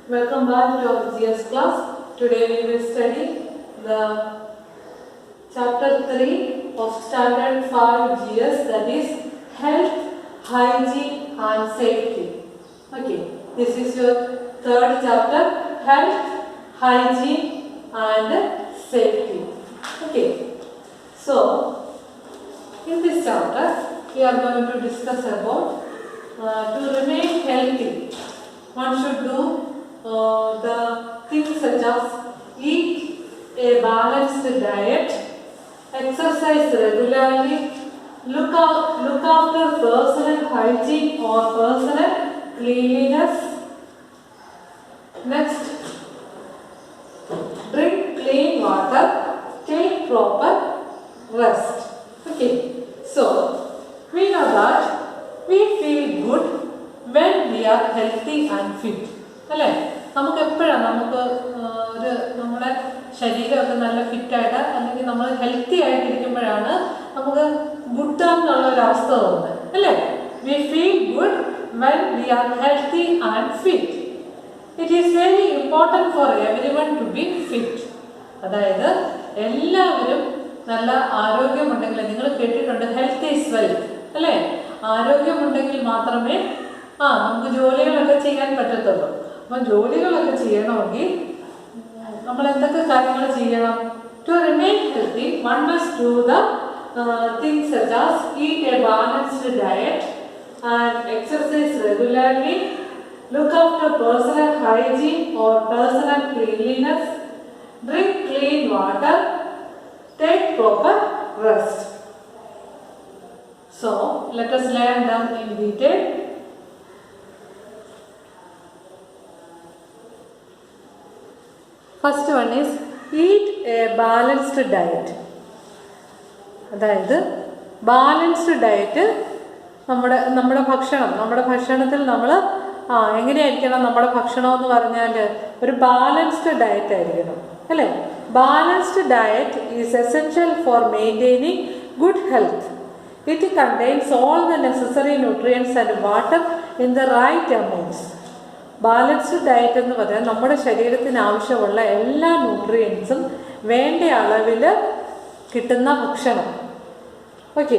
Welcome back to our GS class. Today we will study the chapter 3 of standard 5 GS, that is health, hygiene and safety. Okay, this is your third chapter, health, hygiene and safety. Okay, so in this chapter we are going to discuss about to remain healthy one should do the things such as eat a balanced diet, exercise regularly, look after personal hygiene or personal cleanliness. Next, drink clean water, take proper rest. Okay, so we know that we feel good when we are healthy and fit. അല്ലേ? നമുക്ക് എപ്പോഴാണ് നമ്മുടെ ശരീരമൊക്കെ നല്ല ഫിറ്റായിട്ട് അല്ലെങ്കിൽ നമ്മൾ healthy ആയിട്ടിരിക്കുമ്പോഴാണ് നമുക്ക് good എന്നുള്ളൊരവസ്ഥ തോന്നുന്നത്, അല്ലേ? We feel good when we are healthy and fit. It is very important for everyone to be fit. അതായത് എല്ലാവരും നല്ല ആരോഗ്യമുണ്ടെങ്കിൽ, നിങ്ങൾ കേട്ടിട്ടുണ്ട് ഹെൽത്ത് ഈസ് വെൽത്ത്, അല്ലേ? ആരോഗ്യമുണ്ടെങ്കിൽ മാത്രമേ നമുക്ക് ജോലികളൊക്കെ ചെയ്യാൻ പറ്റത്തുള്ളൂ. അപ്പം ജോലികളൊക്കെ ചെയ്യണമെങ്കിൽ നമ്മൾ എന്തൊക്കെ കാര്യങ്ങൾ ചെയ്യണം? To remain healthy one must do the things such as eat a balanced diet and exercise regularly, look after personal hygiene or personal cleanliness, drink clean water, take proper rest. So let us learn them in detail. First one is eat a balanced diet. അതായത് balanced diet നമ്മുടെ ഭക്ഷണത്തിൽ നമ്മൾ എങ്ങനെയായിരിക്കണം നമ്മുടെ ഭക്ഷണം എന്ന് പറഞ്ഞാൽ ഒരു ബാലൻസ്ഡ് ഡയറ്റ് ആയിരിക്കണം, അല്ലേ? Balanced diet is essential for maintaining good health. It contains all the necessary nutrients and water in the right amounts. Balanced diet എന്ന് പറഞ്ഞാൽ നമ്മുടെ ശരീരത്തിന് ആവശ്യമുള്ള എല്ലാ ന്യൂട്രിയൻസും വേണ്ട അളവിൽ കിട്ടുന്ന ഭക്ഷണം. Okay,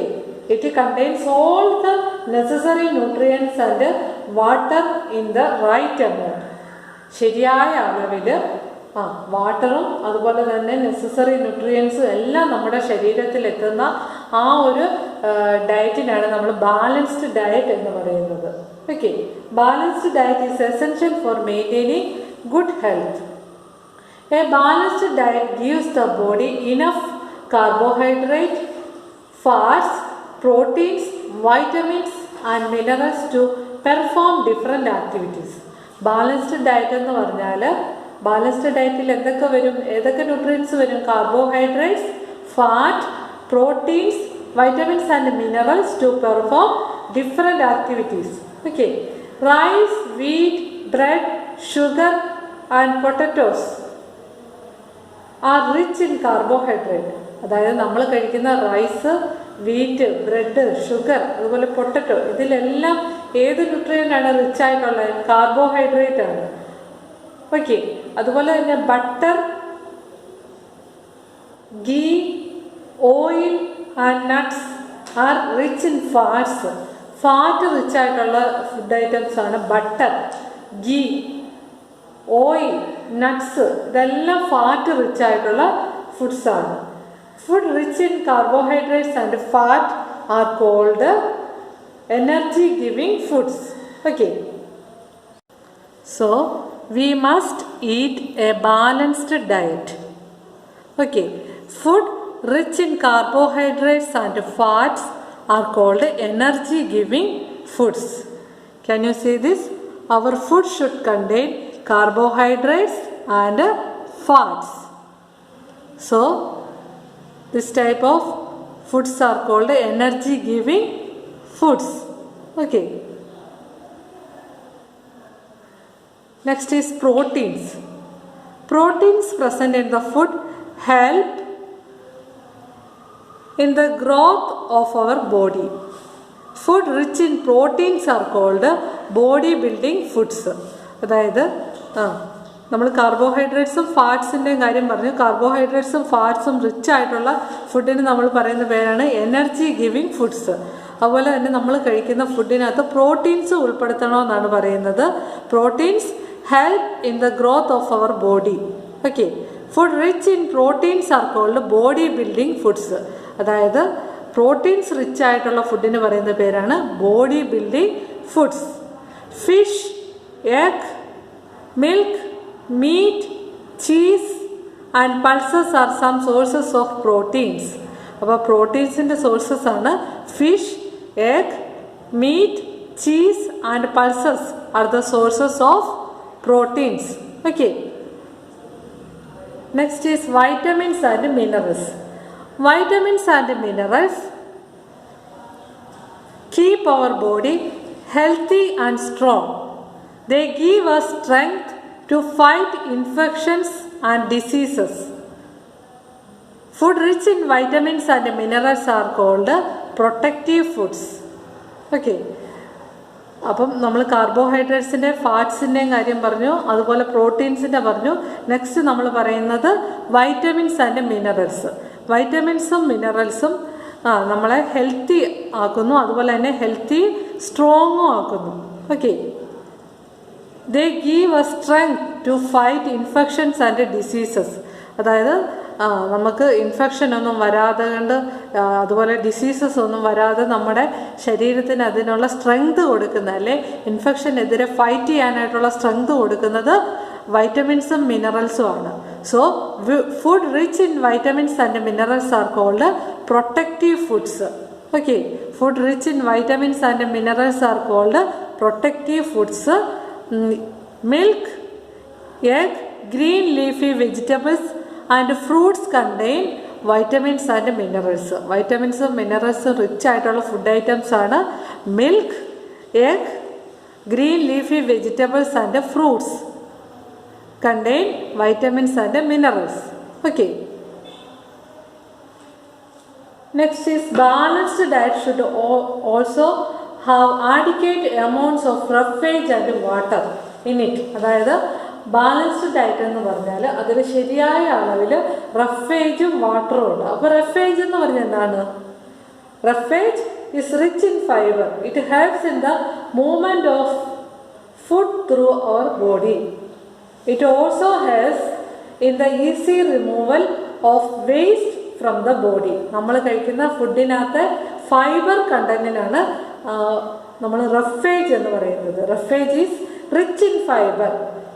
it contains all the necessary nutrients and water in the right amount. ശരിയായ അളവിൽ വാട്ടറും അതുപോലെ തന്നെ നെസസറി ന്യൂട്രിയൻസും എല്ലാം നമ്മുടെ ശരീരത്തിൽ എത്തുന്ന ആ ഒരു ഡയറ്റിനാണ് നമ്മൾ ബാലൻസ്ഡ് ഡയറ്റ് എന്ന് പറയുന്നത്. Okay, balanced diet is essential for maintaining good health. A balanced diet gives the body enough carbohydrate, fats, proteins, vitamins and minerals to perform different activities. Balanced diet എന്ന് പറഞ്ഞാൽ ബാലൻസ്ഡ് ഡയറ്റിൽ എന്തൊക്കെ വരും, ഏതൊക്കെ nutrients വരും? Carbohydrates, fat, proteins, vitamins and minerals to perform different activities. Okay, rice, wheat, bread, sugar and potatoes are rich in carbohydrate. അതായത് നമ്മൾ കഴിക്കുന്ന റൈസ്, വീറ്റ്, ബ്രെഡ്, ഷുഗർ അതുപോലെ പൊട്ടറ്റോ, ഇതിലെല്ലാം ഏത് ന്യൂട്രിയൻ്റാണ് റിച്ച് ആയിട്ടുള്ളത്? കാർബോഹൈഡ്രേറ്റ് ആണ്. ഓക്കെ, അതുപോലെ തന്നെ butter, ghee, oil and nuts are rich in fats. Fat rich ആയിട്ടുള്ള ഫുഡ് ഐറ്റംസ് ആണ് ബട്ടർ, ഗീ, ഓയിൽ, നട്ട്സ്. ഇതെല്ലാം ഫാറ്റ് റിച്ച് ആയിട്ടുള്ള ഫുഡ്സ് ആണ്. Food rich in carbohydrates and fat are called energy giving foods. Okay, so we must eat a balanced diet. Okay, food rich in carbohydrates and fats are called energy giving foods. Can you see this? Our food should contain carbohydrates and fats. So this type of foods are called energy giving foods. Okay, next is proteins. Proteins present in the food help in the growth of our body. Food rich in proteins are called body building foods. അതായത് നമ്മൾ കാർബോഹൈഡ്രേറ്റ്സും ഫാറ്റ്സിൻ്റെയും കാര്യം പറഞ്ഞു. കാർബോഹൈഡ്രേറ്റ്സും ഫാറ്റ്സും rich ആയിട്ടുള്ള ഫുഡിന് നമ്മൾ പറയുന്ന പേരാണ് energy giving foods. അതുപോലെ തന്നെ നമ്മൾ കഴിക്കുന്ന ഫുഡിനകത്ത് പ്രോട്ടീൻസ് ഉൾപ്പെടുത്തണമെന്നാണ് പറയുന്നത്. Proteins help in the growth of our body. Okay, food rich in proteins are called body building foods. അതായത് പ്രോട്ടീൻസ് റിച്ച് ആയിട്ടുള്ള ഫുഡിന് പറയുന്ന പേരാണ് body building foods. Fish, egg, milk, meat, cheese and pulses are some sources of proteins. അപ്പോൾ പ്രോട്ടീൻസിൻ്റെ sources ആണ് fish, egg, meat, cheese and pulses are the sources of proteins. Okay, next is vitamins and minerals. Vitamins and minerals keep our body healthy and strong. They give us strength to fight infections and diseases. Food rich in vitamins and minerals are called protective foods. Okay. അപ്പം നമ്മൾ കാർബോഹൈഡ്രേറ്റ്സിൻ്റെ ഫാറ്റ്സിൻ്റെയും കാര്യം പറഞ്ഞു, അതുപോലെ പ്രോട്ടീൻസിൻ്റെ പറഞ്ഞു. Next നമ്മൾ പറയുന്നത് vitamins and minerals. വൈറ്റമിൻസും മിനറൽസും നമ്മളെ ഹെൽത്തി ആക്കുന്നു, അതുപോലെ തന്നെ ഹെൽത്തി സ്ട്രോങ്ങും ആക്കുന്നു. Okay, they give a strength to fight infections and diseases. അതായത് നമുക്ക് ഇൻഫെക്ഷനൊന്നും വരാതെ കണ്ട്, അതുപോലെ ഡിസീസസ് ഒന്നും വരാതെ നമ്മുടെ ശരീരത്തിന് അതിനുള്ള സ്ട്രെങ്ത് കൊടുക്കുന്ന, അല്ലെ ഇൻഫെക്ഷനെതിരെ ഫൈറ്റ് ചെയ്യാനായിട്ടുള്ള സ്ട്രെങ്ത് കൊടുക്കുന്നത് വൈറ്റമിൻസും മിനറൽസും ആണ്. So food rich in vitamins and minerals are called protective foods. Okay, food rich in vitamins and minerals are called protective foods. Milk, egg, green leafy vegetables and fruits contain vitamins and minerals. വൈറ്റമിൻസും മിനറൽസും rich ആയിട്ടുള്ള food items ആണ് milk, egg, green leafy vegetables and fruits contain vitamins and minerals. Okay. Next is balanced diet should also have adequate amounts of roughage and water in it. അതായത് balanced diet എന്ന് പറഞ്ഞാൽ അതിൽ ശരിയായ അളവിൽ റഫേജും വാട്ടറും ഉണ്ട്. അപ്പോൾ റഫേജ് എന്ന് പറഞ്ഞാൽ എന്താണ്? Roughage is rich in fibre. It helps in the movement of food through our body. It also helps in the easy removal of waste from the body. നമ്മൾ കഴിക്കുന്ന ഫുഡിനകത്ത് ഫൈബർ കണ്ടന്റിനാണ് നമ്മൾ റഫേജ് എന്ന് പറയുന്നത്. Roughage is rich in fibre.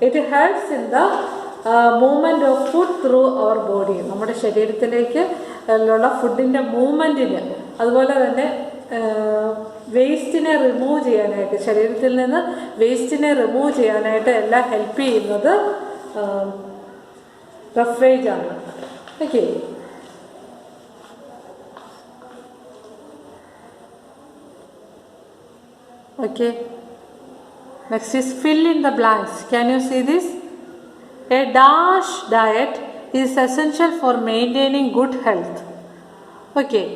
It helps in the movement of food through our body. നമ്മുടെ ശരീരത്തിലേക്ക് ഉള്ള ഫുഡിൻ്റെ മൂവ്മെൻറ്റിന്, അതുപോലെ തന്നെ വേസ്റ്റിനെ റിമൂവ് ചെയ്യാനായിട്ട്, ശരീരത്തിൽ നിന്ന് വേസ്റ്റിനെ റിമൂവ് ചെയ്യാനായിട്ട് എല്ലാം ഹെൽപ്പ് ചെയ്യുന്നത് റഫേജ് ആണ്. Okay, okay, next is fill in the blanks. Can you see this? A DASH diet is essential for maintaining good health. Okay,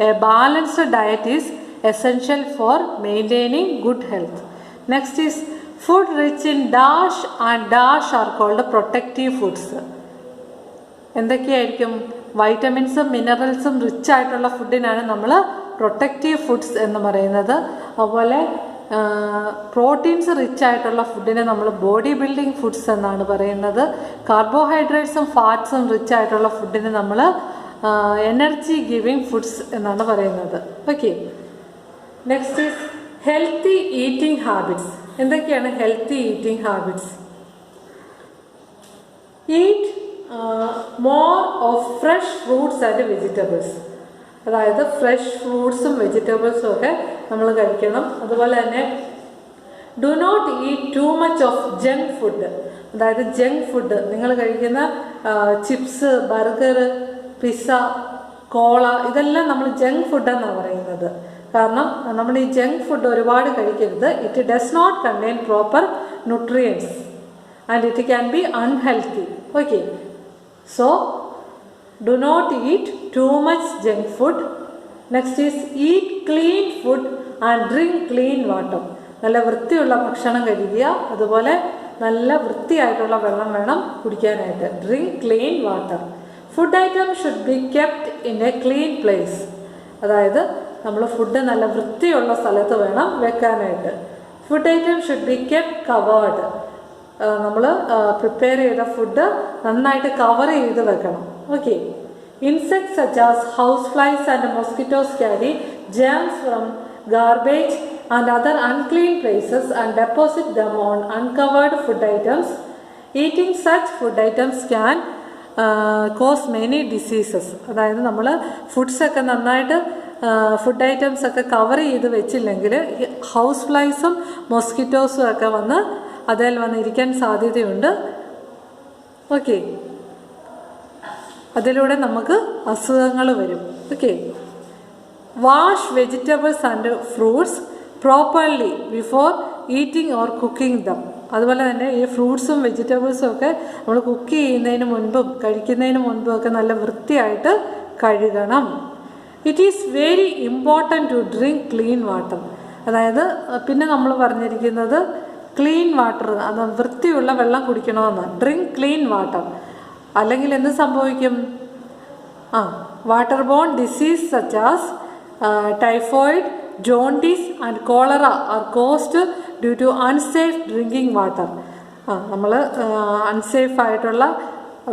a balanced diet is essential for maintaining good health. Next is food rich in dash and dash are called protective foods. എന്തൊക്കെയായിരിക്കും? വൈറ്റമിൻസും മിനറൽസും rich ആയിട്ടുള്ള ഫുഡിനാണ് നമ്മൾ protective foods എന്ന് പറയുന്നത്. അതുപോലെ proteins rich ആയിട്ടുള്ള ഫുഡിനെ നമ്മൾ ബോഡി ബിൽഡിംഗ് ഫുഡ്സ് എന്നാണ് പറയുന്നത്. കാർബോഹൈഡ്രേറ്റ്സും ഫാറ്റ്സും റിച്ച് ആയിട്ടുള്ള ഫുഡിനെ നമ്മൾ എനർജി ഗിവിങ് ഫുഡ്സ് എന്നാണ് പറയുന്നത്. Okay, next is healthy eating habits. എന്തൊക്കെയാണ് healthy eating habits? Eat more of fresh fruits and vegetables. അതായത് ഫ്രഷ് ഫ്രൂട്ട്സും വെജിറ്റബിൾസും ഒക്കെ നമ്മൾ കഴിക്കണം. അതുപോലെ തന്നെ do not eat too much of junk food. അതായത് ജങ്ക് ഫുഡ് നിങ്ങൾ കഴിക്കുന്ന ചിപ്സ്, ബർഗർ, പിസ്സ, കോള, ഇതെല്ലാം നമ്മൾ ജങ്ക് ഫുഡെന്നാണ് പറയുന്നത്. കാരണം നമ്മൾ ഈ ജങ്ക് ഫുഡ് ഒരുപാട് കഴിക്കരുത്. It does not contain proper nutrients and it can be unhealthy. Okay, so do not eat too much junk food. Next is eat clean food and drink clean water. നല്ല വൃത്തിയുള്ള ഭക്ഷണം കഴിക്കുക, അതുപോലെ നല്ല വൃത്തിയായിട്ടുള്ള വെള്ളം വേണം കുടിക്കാനായിട്ട്. Drink clean water. Food item should be kept in A clean place. അതായത് നമ്മൾ ഫുഡ് നല്ല വൃത്തിയുള്ള സ്ഥലത്ത് വേണം വെക്കാനായിട്ട്. Food item should be kept covered. നമ്മൾ പ്രിപ്പയർ ചെയ്ത ഫുഡ് നന്നായിട്ട് കവർ ചെയ്ത് വെക്കണം. Okay. Insects such as house flies and mosquitoes carry germs from garbage and other unclean places and deposit them on uncovered food items. Eating such food items can cause many diseases. അതായത് നമ്മൾ ഫുഡ്സൊക്കെ നന്നായിട്ട് food items ഒക്കെ cover ചെയ്ത് വെച്ചില്ലെങ്കിൽ house ഫ്ലൈസും മൊസ്കിറ്റോസും ഒക്കെ വന്ന് അതിൽ വന്നിരിക്കാൻ സാധ്യതയുണ്ട്. Okay. അതിലൂടെ നമുക്ക് അസുഖങ്ങൾ വരും. Okay. Wash vegetables and fruits properly before eating or cooking dum. അതുപോലെ തന്നെ ഈ ഫ്രൂട്ട്സും വെജിറ്റബിൾസും ഒക്കെ നമ്മൾ കുക്ക് ചെയ്യുന്നതിന് മുൻപും കഴിക്കുന്നതിന് മുൻപും ഒക്കെ നല്ല വൃത്തിയായിട്ട് കഴുകണം. It is very important to drink clean water. അതായത് പിന്നെ നമ്മൾ പറഞ്ഞിരിക്കുന്നത് ക്ലീൻ വാട്ടർ, അത് വൃത്തിയുള്ള വെള്ളം കുടിക്കണമെന്ന്. Drink clean water. അല്ലെങ്കിൽ എന്ത് സംഭവിക്കും? Water borne disease such as typhoid, jaundice and cholera are caused due to unsafe drinking water. നമ്മൾ അൺസേഫ് ആയിട്ടുള്ള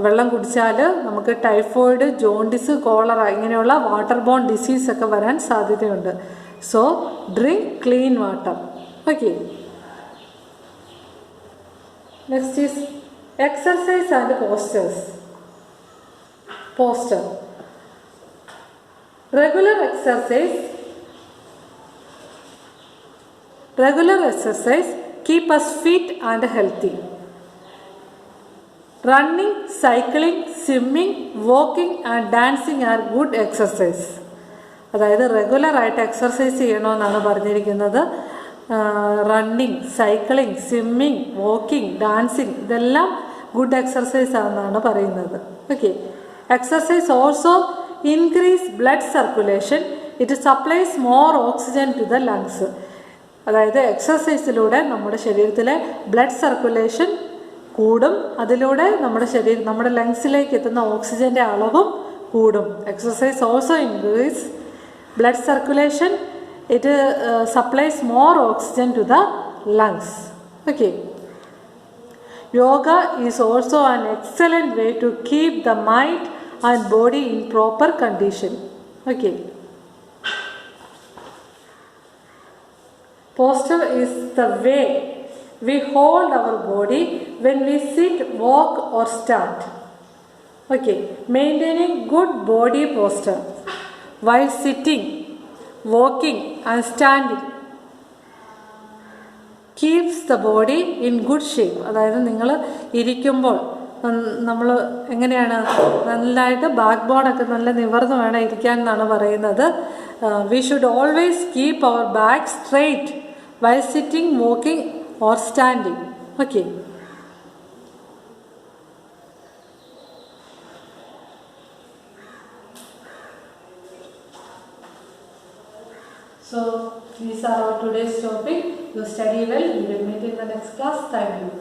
വെള്ളം കുടിച്ചാൽ നമുക്ക് ടൈഫോയിഡ്, ജോണ്ടിസ്, കോളറ ഇങ്ങനെയുള്ള വാട്ടർ ബോൺ ഡിസീസൊക്കെ വരാൻ സാധ്യതയുണ്ട്. So drink clean water. Okay. Next is exercise and postures. Posture. Regular exercise keep us fit and healthy. Running, cycling, swimming, walking and dancing are good exercise. അതായത് റെഗുലറായിട്ട് exercise ചെയ്യണമെന്നാണ് പറഞ്ഞിരിക്കുന്നത്. Running, cycling, swimming, walking, dancing ഇതെല്ലാം good exercise ആണെന്നാണ് പറയുന്നത്. Okay. Exercise also increase blood circulation. It supplies more oxygen to the lungs. അതായത് എക്സർസൈസിലൂടെ നമ്മുടെ ശരീരത്തിലെ ബ്ലഡ് സർക്കുലേഷൻ കൂടും. അതിലൂടെ നമ്മുടെ ലങ്സിലേക്ക് എത്തുന്ന ഓക്സിജൻ്റെ അളവും കൂടും. Exercise also increase blood circulation. It supplies more oxygen to the lungs. Okay. Yoga is also an excellent way to keep the mind and body in proper condition. Okay. Posture is the way we hold our body when we sit, walk or stand. Okay. Maintaining good body posture while sitting, walking and standing keeps the body in good shape. അതായത് നിങ്ങൾ ഇരിക്കുമ്പോൾ നമ്മൾ എങ്ങനെയാണ് നല്ലതായിട്ട് back ബോണൊക്കെ നല്ല നിവർന്ന് വേണം ഇരിക്കാൻ എന്നാണ് പറയുന്നത്. We should always keep our back straight while sitting, walking or standing. Okay. So these are our today's topic. You study well. We will meet in the next class. Thank you.